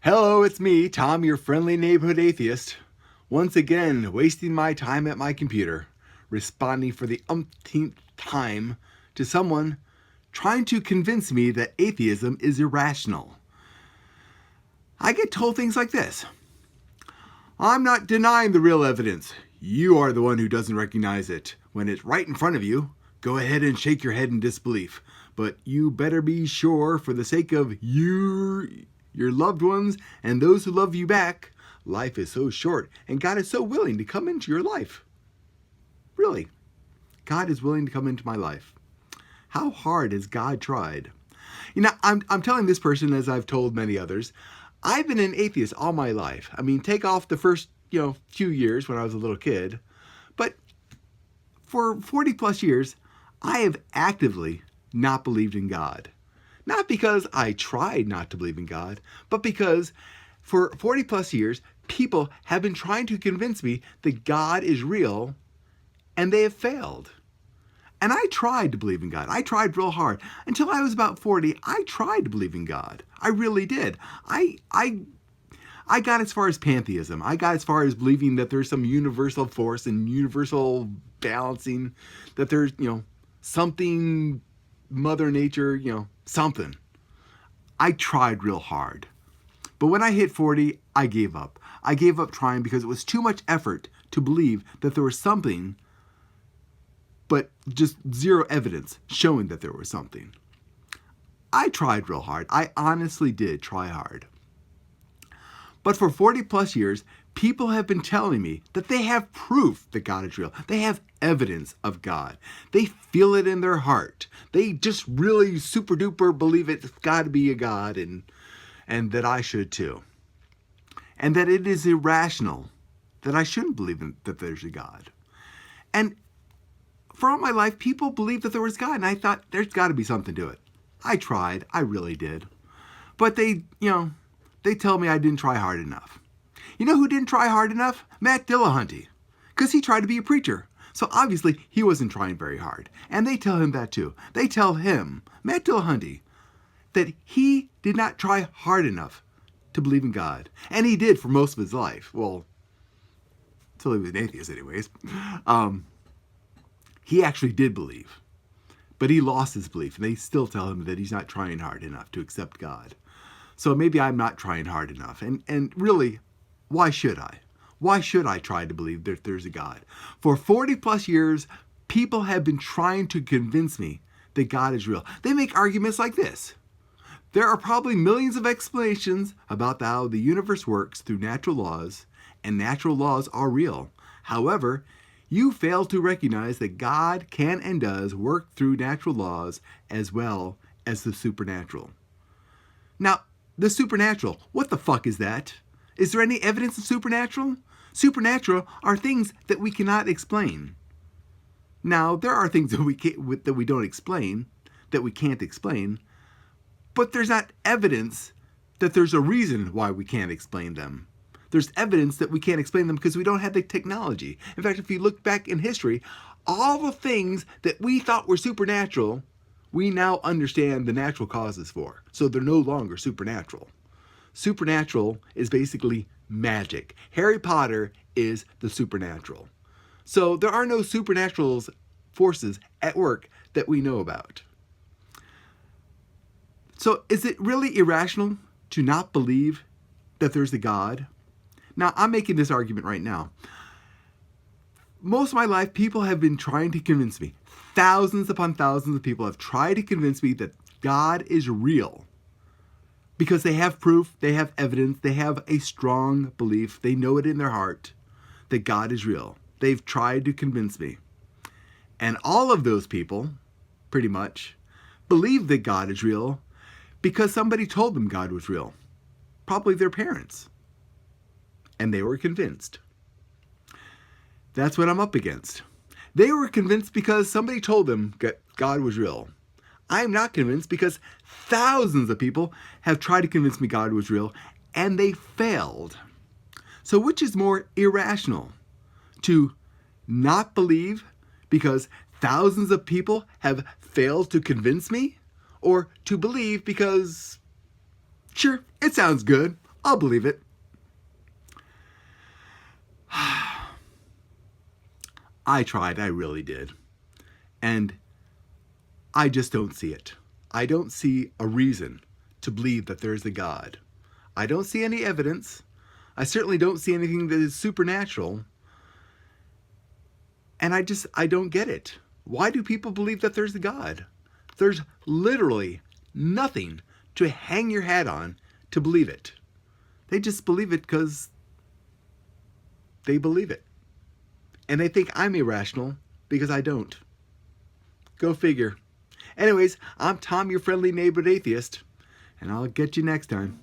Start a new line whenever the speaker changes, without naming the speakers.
Hello, it's me, Tom, your friendly neighborhood atheist. Once again, wasting my time at my computer, responding for the umpteenth time to someone trying to convince me that atheism is irrational. I get told things like this. I'm not denying the real evidence. You are the one who doesn't recognize it. When it's right in front of you, go ahead and shake your head in disbelief. But you better be sure, for the sake of your loved ones and those who love you back, life is so short and God is so willing to come into your life. Really, God is willing to come into my life. How hard has God tried? You know, I'm telling this person, as I've told many others, I've been an atheist all my life. I mean, take off the first, few years when I was a little kid. But for 40 plus years, I have actively not believed in God. Not because I tried not to believe in God, but because for 40 plus years, people have been trying to convince me that God is real, and they have failed. And I tried to believe in God. I tried real hard. Until I was about 40, I tried to believe in God. I really did. I got as far as pantheism. I got as far as believing that there's some universal force and universal balancing, that there's, something, Mother Nature, something. I tried real hard. But when I hit 40, I gave up. I gave up trying because it was too much effort to believe that there was something, but just zero evidence showing that there was something. I tried real hard. I honestly did try hard. But for 40 plus years, people have been telling me that they have proof that God is real. They have evidence of God. They feel it in their heart. They just really super duper believe it's got to be a God, and that I should too. And that it is irrational, that I shouldn't believe that there's a God. And for all my life, people believed that there was God, and I thought there's got to be something to it. I tried. I really did. But they tell me I didn't try hard enough. You know who didn't try hard enough? Matt Dillahunty. Because he tried to be a preacher. So obviously he wasn't trying very hard. And they tell him that too. They tell him, Matt Dillahunty, that he did not try hard enough to believe in God. And he did for most of his life. Well, until he was an atheist anyways. He actually did believe. But he lost his belief. And they still tell him that he's not trying hard enough to accept God. So maybe I'm not trying hard enough. And really, why should I? Why should I try to believe that there's a God? For 40 plus years, people have been trying to convince me that God is real. They make arguments like this. There are probably millions of explanations about how the universe works through natural laws, and natural laws are real. However, you fail to recognize that God can and does work through natural laws as well as the supernatural. Now, the supernatural, what the fuck is that? Is there any evidence of supernatural? Supernatural are things that we cannot explain. Now, there are things that we don't explain, that we can't explain, but there's not evidence that there's a reason why we can't explain them. There's evidence that we can't explain them because we don't have the technology. In fact, if you look back in history, all the things that we thought were supernatural, we now understand the natural causes for. So they're no longer supernatural. Supernatural is basically magic. Harry Potter is the supernatural. So there are no supernatural forces at work that we know about. So is it really irrational to not believe that there's a God? Now, I'm making this argument right now. Most of my life, people have been trying to convince me. Thousands upon thousands of people have tried to convince me that God is real. Because they have proof, they have evidence, they have a strong belief, they know it in their heart that God is real. They've tried to convince me. And all of those people, pretty much, believe that God is real because somebody told them God was real. Probably their parents. And they were convinced. That's what I'm up against. They were convinced because somebody told them God was real. I'm not convinced because thousands of people have tried to convince me God was real, and they failed. So which is more irrational? To not believe because thousands of people have failed to convince me? Or to believe because, sure, it sounds good. I'll believe it. I tried, I really did. And I just don't see it. I don't see a reason to believe that there's a God. I don't see any evidence. I certainly don't see anything that is supernatural. And I don't get it. Why do people believe that there's a God? There's literally nothing to hang your hat on to believe it. They just believe it because they believe it. And they think I'm irrational because I don't. Go figure. Anyways, I'm Tom, your friendly neighborhood atheist, and I'll get you next time.